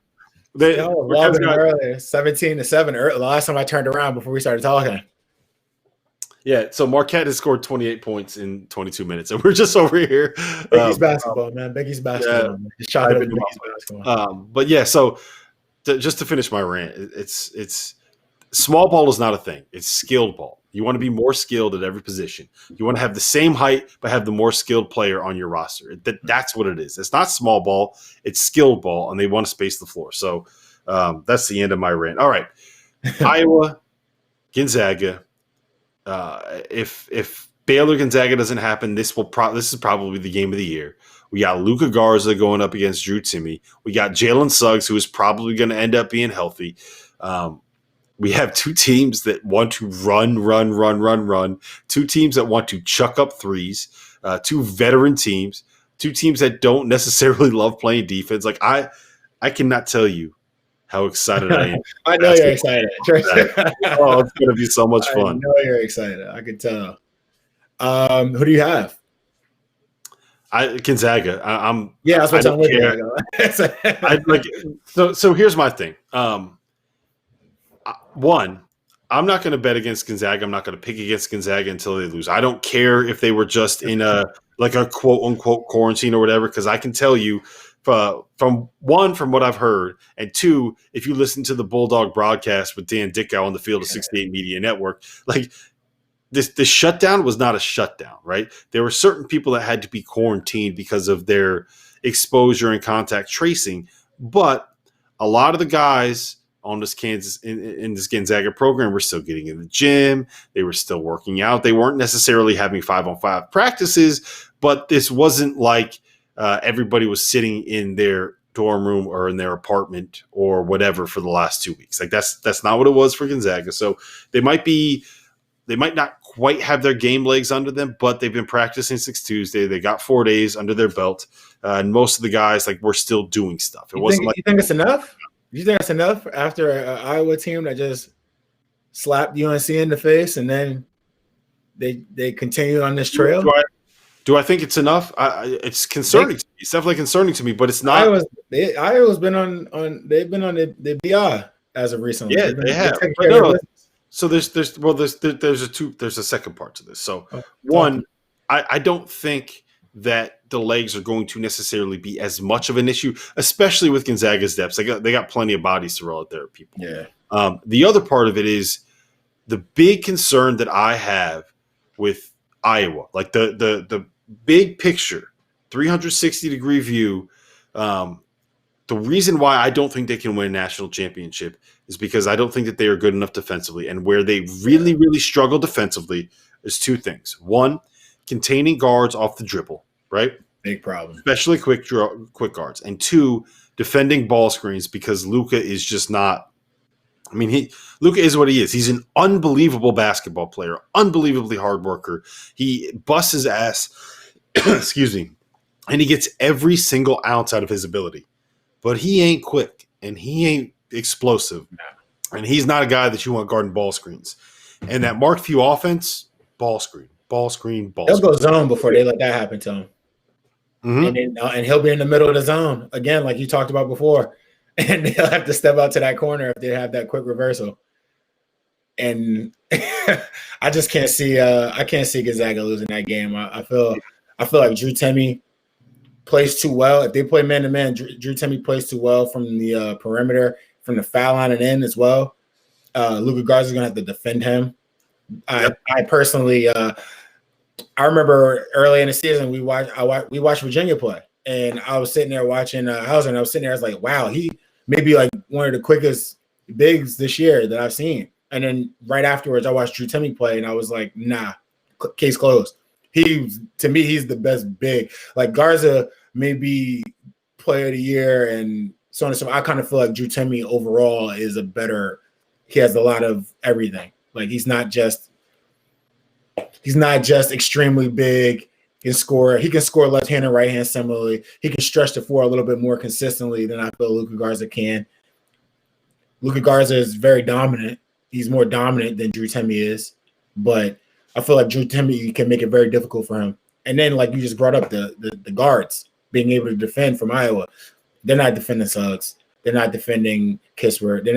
17-7. Last time I turned around before we started talking. Yeah, so Marquette has scored 28 points in 22 minutes, and we're just over here. Biggie's basketball, man. Biggie's basketball. Yeah, just shot up Biggie's basketball. But yeah, so just to finish my rant, it's small ball is not a thing. It's skilled ball. You want to be more skilled at every position. You want to have the same height, but have the more skilled player on your roster. That's what it is. It's not small ball. It's skilled ball, and they want to space the floor. So that's the end of my rant. All right, Iowa, Gonzaga. If Baylor Gonzaga doesn't happen, this is probably the game of the year. We got Luka Garza going up against Drew Timme. We got Jalen Suggs, who is probably going to end up being healthy. We have two teams that want to run. Two teams that want to chuck up threes. Two veteran teams. Two teams that don't necessarily love playing defense. Like I cannot tell you how excited I am. I know you're excited. Oh, it's going to be so much fun. I know you're excited. I can tell. Who do you have? Gonzaga. That's what I'm with you. So here's my thing. One, I'm not going to bet against Gonzaga. I'm not going to pick against Gonzaga until they lose. I don't care if they were just in a quote unquote quarantine or whatever, because I can tell you from what I've heard, and two, if you listen to the Bulldog broadcast with Dan Dickow on the Field of 68 Media Network, like this shutdown was not a shutdown, right? There were certain people that had to be quarantined because of their exposure and contact tracing, but a lot of the guys on this in this Gonzaga program were still getting in the gym. They were still working out. They weren't necessarily having 5-on-5 practices, but this wasn't like everybody was sitting in their dorm room or in their apartment or whatever for the last 2 weeks. Like that's not what it was for Gonzaga. So they might not quite have their game legs under them, but they've been practicing since Tuesday. They got 4 days under their belt, and most of the guys were still doing stuff. You think it's enough? You think that's enough after an Iowa team that just slapped UNC in the face and then they continue on this trail? Do I think it's enough? It's concerning to me. It's definitely concerning to me, but it's not. Iowa's been on they've been on the BI as of recently. Yeah, they have. So there's a second part to this. So one, I don't think that the legs are going to necessarily be as much of an issue, especially with Gonzaga's depths. They got plenty of bodies to roll out there, people. Yeah. The other part of it is the big concern that I have with Iowa, like the big picture, 360-degree view. The reason why I don't think they can win a national championship is because I don't think that they are good enough defensively. And where they really, really struggle defensively is two things. One, containing guards off the dribble, right? Big problem. Especially quick guards. And two, defending ball screens, because Luka is just not – Luka is what he is. He's an unbelievable basketball player, unbelievably hard worker. He busts his ass, excuse me, and he gets every single ounce out of his ability. But he ain't quick, and he ain't explosive, and he's not a guy that you want guarding ball screens. And that Mark Few offense, ball screen. They'll go zone before they let that happen to him. Mm-hmm. And he'll be in the middle of the zone, again, like you talked about before. And they'll have to step out to that corner if they have that quick reversal. And I just can't see Gonzaga losing that game. I feel like Drew Timme plays too well. If they play man-to-man, Drew Timme plays too well from the perimeter, from the foul line and in as well. Luka Garza is going to have to defend him. I personally, I remember early in the season we watched Virginia play, and I was sitting there watching Hauser, and I was sitting there, I was like, wow, he may be like one of the quickest bigs this year that I've seen. And then right afterwards, I watched Drew Timme play, and I was like, nah, case closed. To me, he's the best big. Like Garza may be player of the year and so on and so forth. I kind of feel like Drew Timme overall is he has a lot of everything. Like he's not just extremely big. He can score left hand and right hand similarly. He can stretch the floor a little bit more consistently than I feel Luka Garza can. Luka Garza is very dominant. He's more dominant than Drew Timme is, but I feel like Drew Timme can make it very difficult for him. And then, like you just brought up, the guards being able to defend from Iowa, they're not defending Suggs. They're not defending Kispert. They're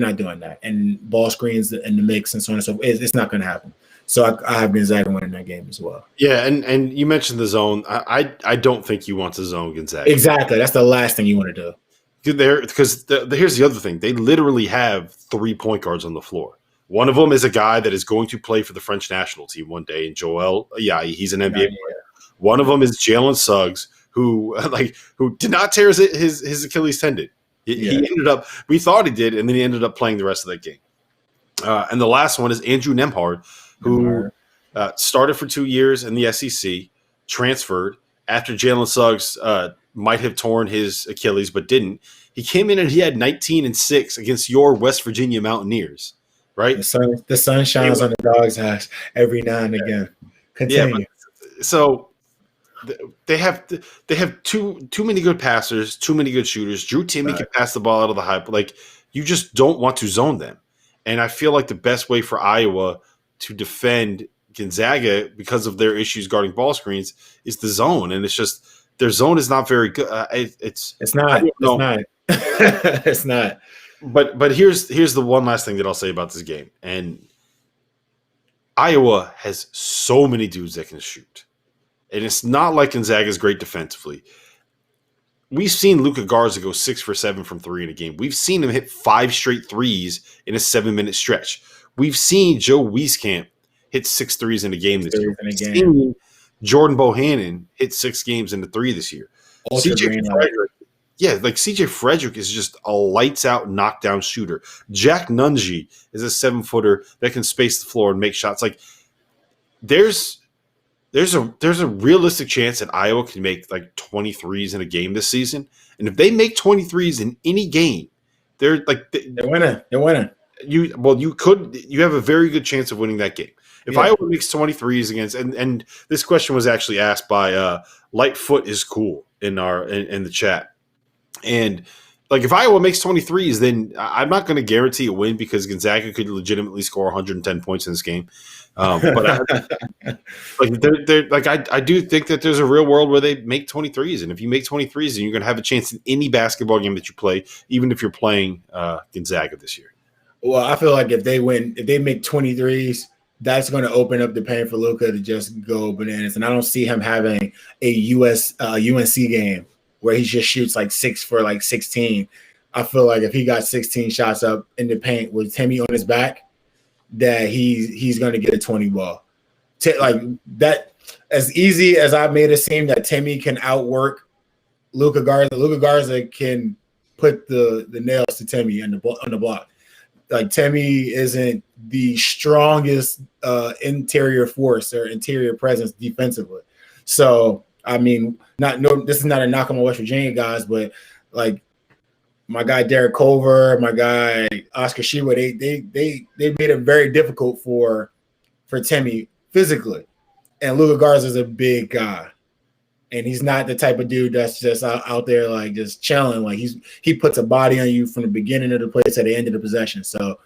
not doing that. And ball screens in the mix and so on and so forth. It's not going to happen. So I have Gonzaga winning that game as well. Yeah, and you mentioned the zone. I don't think you want to zone Gonzaga. Exactly. That's the last thing you want to do. Because here's the other thing. They literally have 3 point guards on the floor. One of them is a guy that is going to play for the French national team one day, and Joel Ayayi, he's an NBA player. One of them is Jalen Suggs, who did not tear his Achilles tendon. He ended up – we thought he did, and then he ended up playing the rest of that game. And the last one is Andrew Nembhard, who started for 2 years in the SEC, transferred after Jalen Suggs might have torn his Achilles but didn't. He came in and he had 19-6 against your West Virginia Mountaineers, right? The sun shines on the dog's ass every now and again. Continue. Yeah, so they have too many good passers, too many good shooters. Drew Timme can pass the ball out of the high, but like you just don't want to zone them. And I feel like the best way for Iowa to defend Gonzaga because of their issues guarding ball screens is the zone, and it's just their zone is not very good. It's not. It's not. But here's the one last thing that I'll say about this game. And Iowa has so many dudes that can shoot. And it's not like Gonzaga's great defensively. We've seen Luka Garza go 6 for 7 from three in a game. We've seen him hit 5 straight threes in a 7-minute stretch. We've seen Joe Wieskamp hit 6 threes in a game this year. We've seen Jordan Bohannon hit 6 games in the 3 this year. CJ Frederick is just a lights out knockdown shooter. Jack Nungy is a 7-footer that can space the floor and make shots. Like there's a realistic chance that Iowa can make like 23s in a game this season. And if they make 23s in any game, they're winning. They're winning. You have a very good chance of winning that game. If Iowa makes 23s against, and this question was actually asked by Lightfoot is cool in the chat. And like if Iowa makes 23s, then I'm not going to guarantee a win because Gonzaga could legitimately score 110 points in this game. But I do think that there's a real world where they make 23s, and if you make 23s, then you're going to have a chance in any basketball game that you play, even if you're playing Gonzaga this year. Well, I feel like if they make 23s, that's going to open up the pain for Luka to just go bananas. And I don't see him having a UNC game where he just shoots like 6 for like 16. I feel like if he got 16 shots up in the paint with Timmy on his back, that he's going to get a 20 ball. Like that, as easy as I made it seem that Timmy can outwork Luka Garza. Luka Garza can put the nails to Timmy on the block. Like Timmy isn't the strongest interior force or interior presence defensively. So I mean, this is not a knock on my West Virginia guys, but like my guy Derek Culver, my guy Oscar Shewa, they made it very difficult for Timmy physically. And Luka Garza is a big guy. And he's not the type of dude that's just out there like just chilling. Like he puts a body on you from the beginning of the play to the end of the possession. So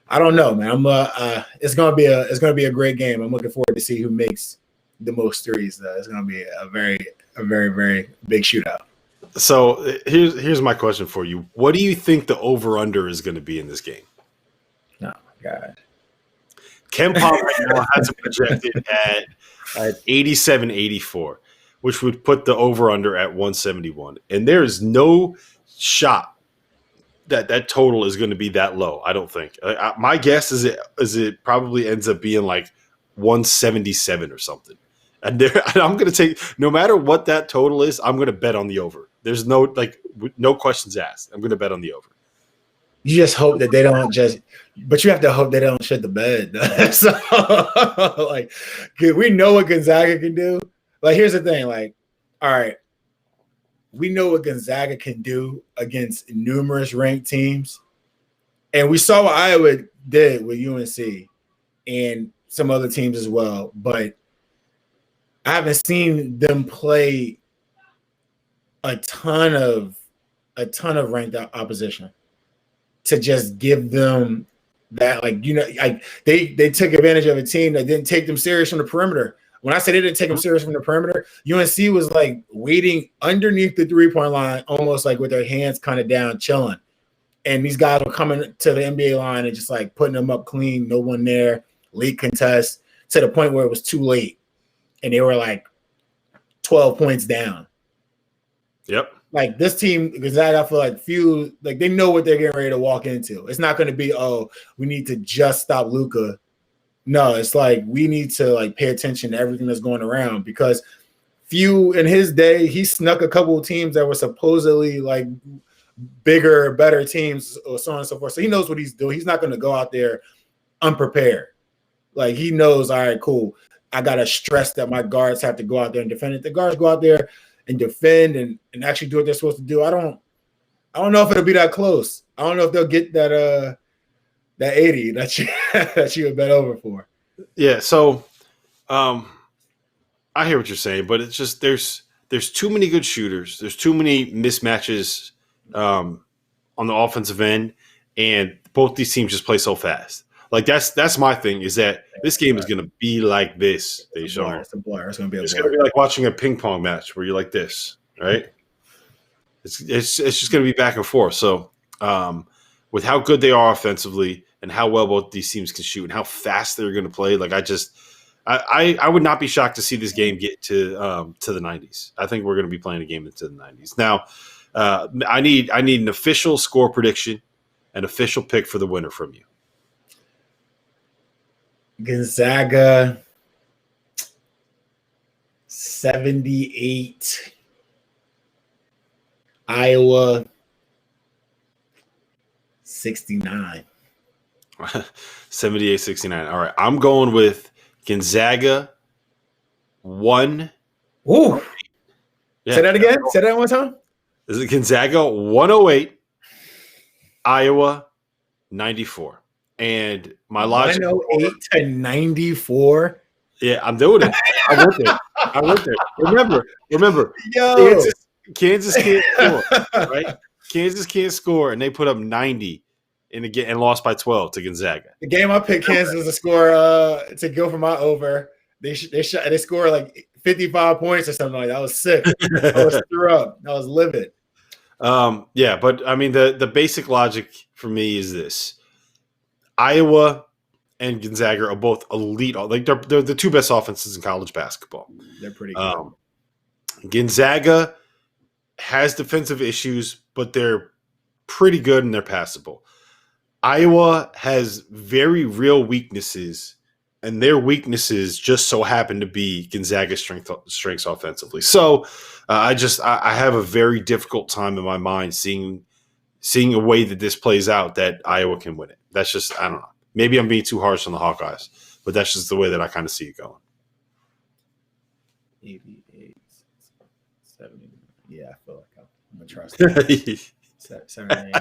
I don't know, man. It's gonna be a great game. I'm looking forward to see who makes the most threes. It's gonna be a very, very big shootout. So here's my question for you. What do you think the over-under is going to be in this game? Oh, God. KenPom right now has it projected at 87-84, which would put the over-under at 171. And there is no shot that total is going to be that low, I don't think. My guess is it probably ends up being like 177 or something. And I'm going to take – no matter what that total is, I'm going to bet on the over. There's no questions asked. I'm going to bet on the over. You just hope that they don't just – but you have to hope they don't shit the bed. So, like, we know what Gonzaga can do. Like, here's the thing. Like, all right, we know what Gonzaga can do against numerous ranked teams. And we saw what Iowa did with UNC and some other teams as well. But I haven't seen them play a ton of ranked opposition to just give them that, like, you know, like they took advantage of a team that didn't take them serious from the perimeter. When I say they didn't take them serious from the perimeter, UNC was like waiting underneath the 3-point line, almost like with their hands kind of down, chilling. And these guys were coming to the NBA line and just like putting them up clean, no one there, late contest, to the point where it was too late. And they were like 12 points down. Yep. Like this team, Gonzaga, I feel like they know what they're getting ready to walk into. It's not going to be, oh, we need to just stop Luka. No, it's like we need to like pay attention to everything that's going around, because Few in his day, he snuck a couple of teams that were supposedly like bigger, better teams, or so on and so forth. So he knows what he's doing. He's not going to go out there unprepared. Like he knows, all right, cool. I got to stress that my guards have to go out there and defend it. The guards go out there and defend and actually do what they're supposed to do. I don't know if it'll be that close. I don't know if they'll get that 80 that you would bet over for. Yeah, so I hear what you're saying, but it's just there's too many good shooters. There's too many mismatches on the offensive end, and both these teams just play so fast. Like that's my thing, is that this game is going to be like this. It's a blur. It's going to be like watching a ping pong match where you're like this, right? It's just going to be back and forth. So with how good they are offensively and how well both these teams can shoot and how fast they're going to play, like I would not be shocked to see this game get to the 90s. I think we're going to be playing a game into the 90s. Now, I need an official score prediction, an official pick for the winner from you. Gonzaga 78, Iowa 69. 78-69. All right, I'm going with Gonzaga 1. Ooh. Yeah. Say that again. Say that one time. Is it Gonzaga 108, Iowa 94? And my logic 108 to 94. Yeah, I'm doing it. I went there. Remember. Yo. Kansas can't score, right? Kansas can't score, and they put up 90 and lost by 12 to Gonzaga. The game I picked Kansas to score to go for my over. They scored like 55 points or something like that. I was sick. I was threw up. I was livid. Yeah, but I mean the basic logic for me is this: Iowa and Gonzaga are both elite. Like they're the two best offenses in college basketball. They're pretty good. Gonzaga has defensive issues, but they're pretty good and they're passable. Iowa has very real weaknesses, and their weaknesses just so happen to be Gonzaga's strengths offensively. So I have a very difficult time in my mind seeing a way that this plays out that Iowa can win it. That's just, I don't know. Maybe I'm being too harsh on the Hawkeyes, but that's just the way that I kind of see it going. 88, 70. Yeah, I feel like I'm going to trust it. 78.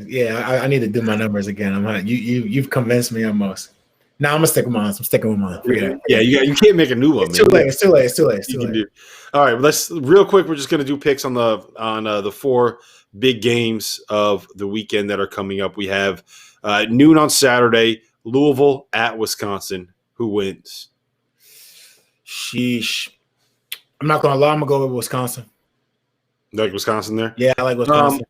Yeah, I need to do my numbers again. You've convinced me almost. Now I'm gonna stick with mine. I'm sticking with mine. Yeah, you can't make a new one. It's too late. It's too late. All right, let's real quick. We're just gonna do picks on the 4 big games of the weekend that are coming up. We have noon on Saturday, Louisville at Wisconsin. Who wins? Sheesh. I'm not gonna lie. I'm gonna go with Wisconsin. You like Wisconsin there? Yeah, I like Wisconsin.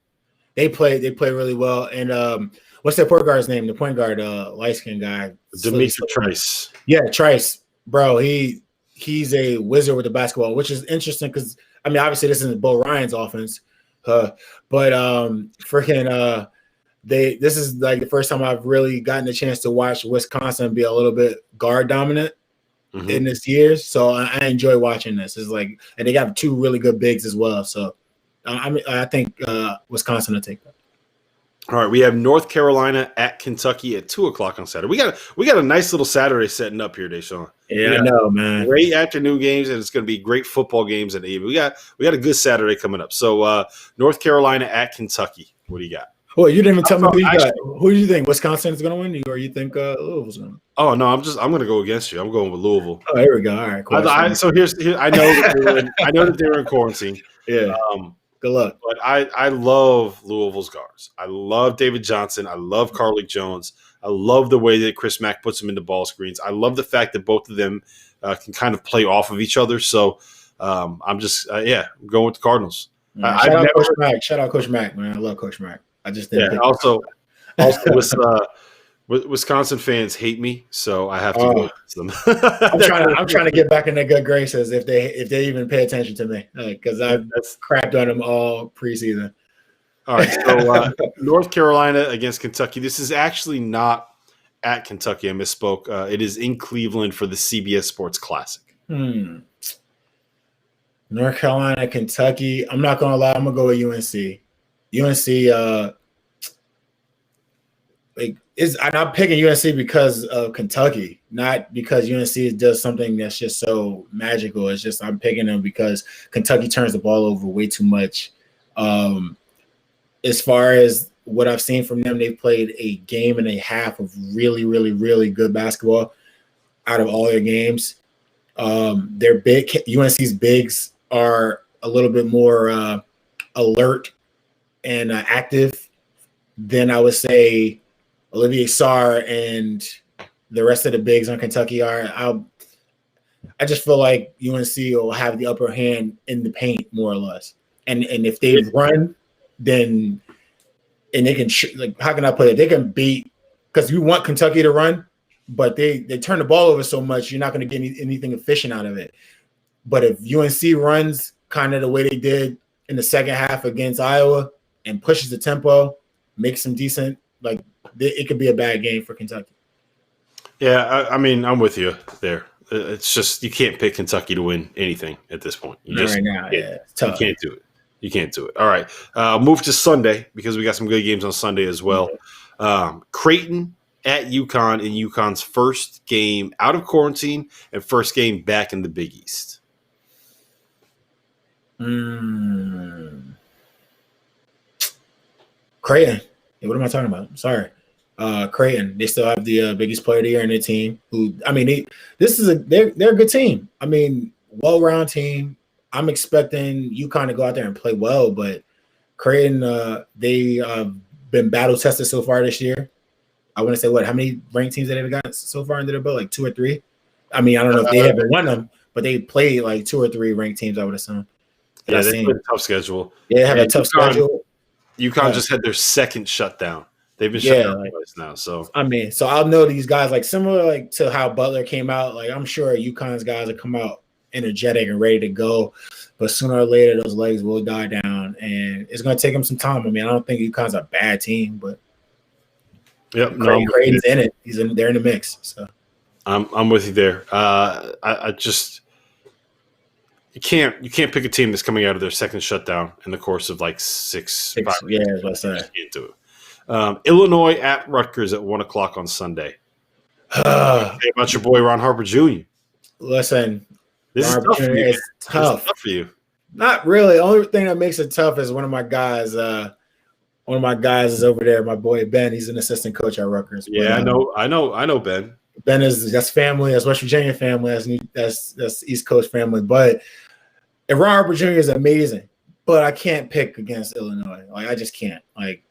They play really well. And what's that point guard's name? The point guard, light skinned guy. Demetrius Trice. Yeah, Trice. Bro, he's a wizard with the basketball, which is interesting because I mean, obviously this isn't Bo Ryan's offense. But this is like the first time I've really gotten the chance to watch Wisconsin be a little bit guard dominant in this year. So I enjoy watching this. It's like, and they got 2 really good bigs as well. So I think Wisconsin will take that. All right, we have North Carolina at Kentucky at 2:00 on Saturday. We got a nice little Saturday setting up here, Da'Sean. Yeah, I know, man. Great afternoon games, and it's going to be great football games at the evening. We got a good Saturday coming up. So North Carolina at Kentucky. What do you got? Well, you didn't even tell me who you got. Who do you think? Wisconsin's going to win, or you think Louisville's going to win? Oh no, I'm going to go against you. I'm going with Louisville. Oh, here we go. All right, cool. So here I know that they were in quarantine. Yeah. Good luck. But I love Louisville's guards. I love David Johnson. I love Carlik Jones. I love the way that Chris Mack puts them into ball screens. I love the fact that both of them can kind of play off of each other. So I'm just, I'm going with the Cardinals. Shout out Coach Mack, man. I love Coach Mack. I just didn't. Also, Wisconsin fans hate me, so I have to go against them. I'm trying to get back in their good graces if they even pay attention to me, because I've crapped on them all preseason. All right, so North Carolina against Kentucky. This is actually not at Kentucky. I misspoke. It is in Cleveland for the CBS Sports Classic. North Carolina, Kentucky. I'm not gonna lie. I'm gonna go with UNC. UNC. I'm picking UNC because of Kentucky, not because UNC does something that's just so magical. It's just I'm picking them because Kentucky turns the ball over way too much. As far as what I've seen from them, they've played a game and a half of really, really, really good basketball out of all their games. Their UNC's bigs are a little bit more alert and active than I would say Olivier Sarr and the rest of the bigs on Kentucky are. I just feel like UNC will have the upper hand in the paint more or less. and if they run, then and they can like how can I put it? They can beat because you want Kentucky to run, but they turn the ball over so much, you're not going to get anything efficient out of it. But if UNC runs kind of the way they did in the second half against Iowa and pushes the tempo, makes some decent, like it could be a bad game for Kentucky. Yeah, I mean, I'm with you there. It's just you can't pick Kentucky to win anything at this point. You just right now, it's tough. You can't do it. You can't do it. All right, move to Sunday because we got some good games on Sunday as well. Creighton at UConn in UConn's first game out of quarantine and first game back in the Big East. Creighton. What am I talking about? Sorry. Creighton. They still have the biggest player of the year in their team. Who I mean, they're a good team. I mean, well-rounded team. I'm expecting UConn to go out there and play well, but Creighton, they been battle tested so far this year. I want to say how many ranked teams that they've got so far under their belt? Like 2 or 3. I mean, I don't know if they haven't won them, but they played like 2 or 3 ranked teams, I would assume. Yeah, they have a tough schedule. Yeah, they have a tough schedule. UConn just had their second shutdown. They've been shut down twice now. So I mean, so I'll know these guys like similar like to how Butler came out. Like I'm sure UConn's guys will come out energetic and ready to go, but sooner or later those legs will die down, and it's going to take them some time. I mean, I don't think UConn's a bad team, but Creighton's in it. They're in the mix. So I'm with you there. I just. You can't pick a team that's coming out of their second shutdown in the course of like 6 5 yeah, that's what I said. You can't do it. Illinois at Rutgers at 1:00 on Sunday. Hey, about your boy Ron Harper Jr. Listen, this is tough for you. It's tough. Tough for you. Not really. The only thing that makes it tough is one of my guys. One of my guys is over there. My boy Ben. He's an assistant coach at Rutgers. Yeah, but, I know Ben. Ben that's family. That's West Virginia family. That's East Coast family. But and Ron Harper Jr. is amazing, but I can't pick against Illinois. Like I just can't. Like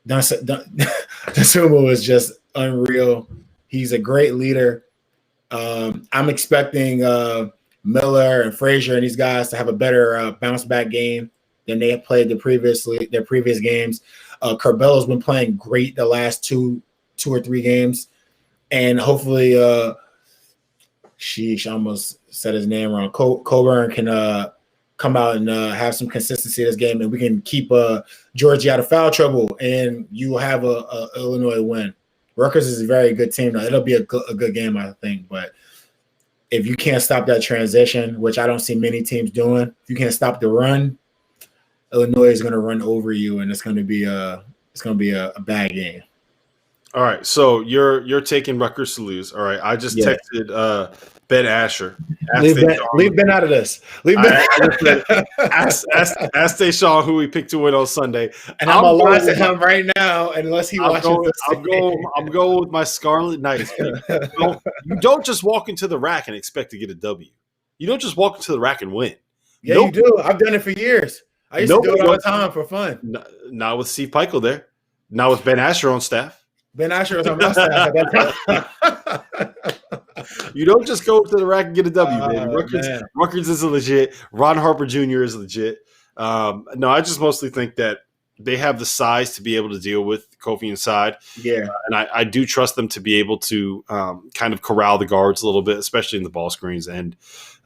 Dosunmu is just unreal. He's a great leader. I'm expecting Miller and Frazier and these guys to have a better bounce back game than they have played their previous games. Carbelo's been playing great the last two or 3 games, and hopefully I almost said his name wrong. Coburn can come out and have some consistency in this game, and we can keep Georgie out of foul trouble, and you will have a Illinois win. Rutgers is a very good team. Now, it'll be a good game, I think, but if you can't stop that transition, which I don't see many teams doing, if you can't stop the run, Illinois is going to run over you, and it's going to be a bad game. All right, so you're taking Rutgers to lose. All right, I just texted Ben Asher. Leave Ben out of this. Ask Da'Sean who we picked to win on Sunday. And I'm going to lie to him right now unless he watches this. I'm going with my Scarlet Knights. You don't just walk into the rack and expect to get a W. You don't just walk into the rack and win. Yeah, you do. I've done it for years. I used to do it all the time for fun. Not with Steve Peichel there. Not with Ben Asher on staff. Ben Asher was on my staff at that time. You don't just go to the rack and get a W, baby. Rutgers is legit. Ron Harper Jr. is legit. No, I just mostly think that they have the size to be able to deal with Kofi inside. Yeah. And I do trust them to be able to kind of corral the guards a little bit, especially in the ball screens. And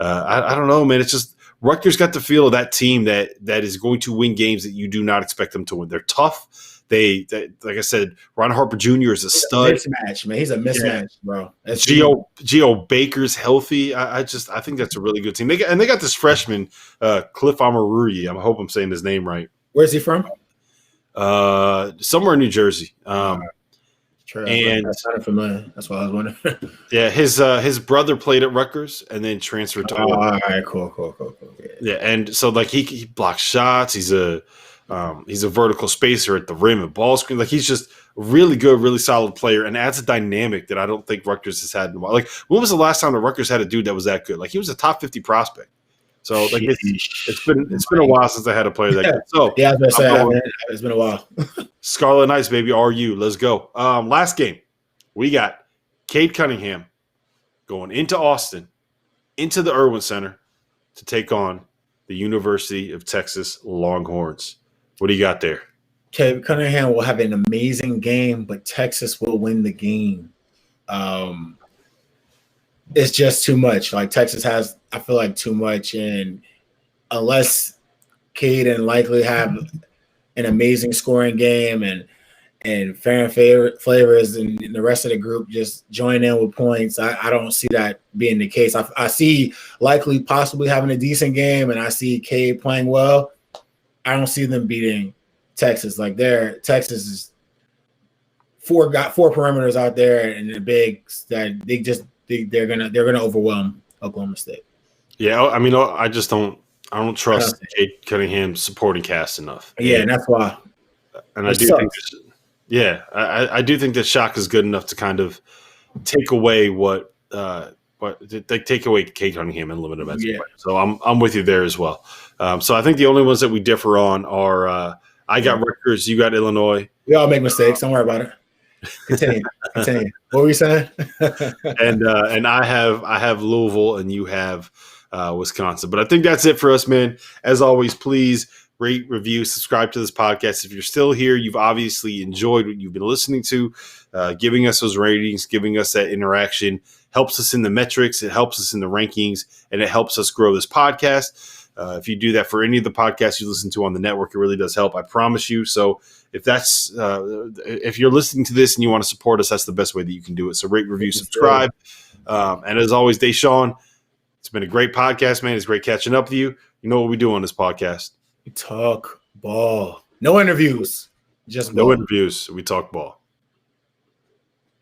I don't know, man. It's just Rutgers got the feel of that team that is going to win games that you do not expect them to win. They're tough. They like I said, Ron Harper Jr. is a stud. Mismatch, man. He's a mismatch, bro. Geo Baker's healthy. I think that's a really good team. They got this freshman, Cliff Amaruri. I hope I'm saying his name right. Where's he from? Somewhere in New Jersey. And that's not familiar. That's what I was wondering. Yeah, his brother played at Rutgers and then transferred to. All right, cool. Yeah, and so like he blocks shots. He's a vertical spacer at the rim and ball screen. Like he's just really good, really solid player, and adds a dynamic that I don't think Rutgers has had in a while. Like when was the last time the Rutgers had a dude that was that good? Like he was a top 50 prospect. So like it's been a while since I had a player that good. So yeah, I was gonna say it's been a while. Scarlet Knights, baby, RU. Let's go. Last game, we got Cade Cunningham going into Austin, into the Irwin Center to take on the University of Texas Longhorns. What do you got there? Cade Cunningham will have an amazing game, but Texas will win the game. It's just too much. Like Texas has, I feel like, too much, and unless Cade and Likely have an amazing scoring game and fan flavors and the rest of the group just join in with points, I don't see that being the case. I see Likely possibly having a decent game, and I see Cade playing well. I don't see them beating Texas. Like Texas is got four perimeters out there and the bigs that they're gonna overwhelm Oklahoma State. Yeah, I mean, I don't trust Cade Cunningham's supporting cast enough. Yeah, and that's why. And I do think, I do think that Shock is good enough to kind of take away they take away Cade Cunningham and limit him as a player. So I'm with you there as well. So I think the only ones that we differ on are I got Rutgers, you got Illinois. We all make mistakes. Don't worry about it. Continue. What were you saying? and I have Louisville and you have Wisconsin. But I think that's it for us, man. As always, please rate, review, subscribe to this podcast. If you're still here, you've obviously enjoyed what you've been listening to. Giving us those ratings, giving us that interaction helps us in the metrics. It helps us in the rankings, and it helps us grow this podcast. If you do that for any of the podcasts you listen to on the network, it really does help. I promise you. So if you're listening to this and you want to support us, that's the best way that you can do it. So rate, review, subscribe. And as always, Da'Sean, it's been a great podcast, man. It's great catching up with you. You know what we do on this podcast. We talk ball. No interviews. Just ball. No interviews. We talk ball.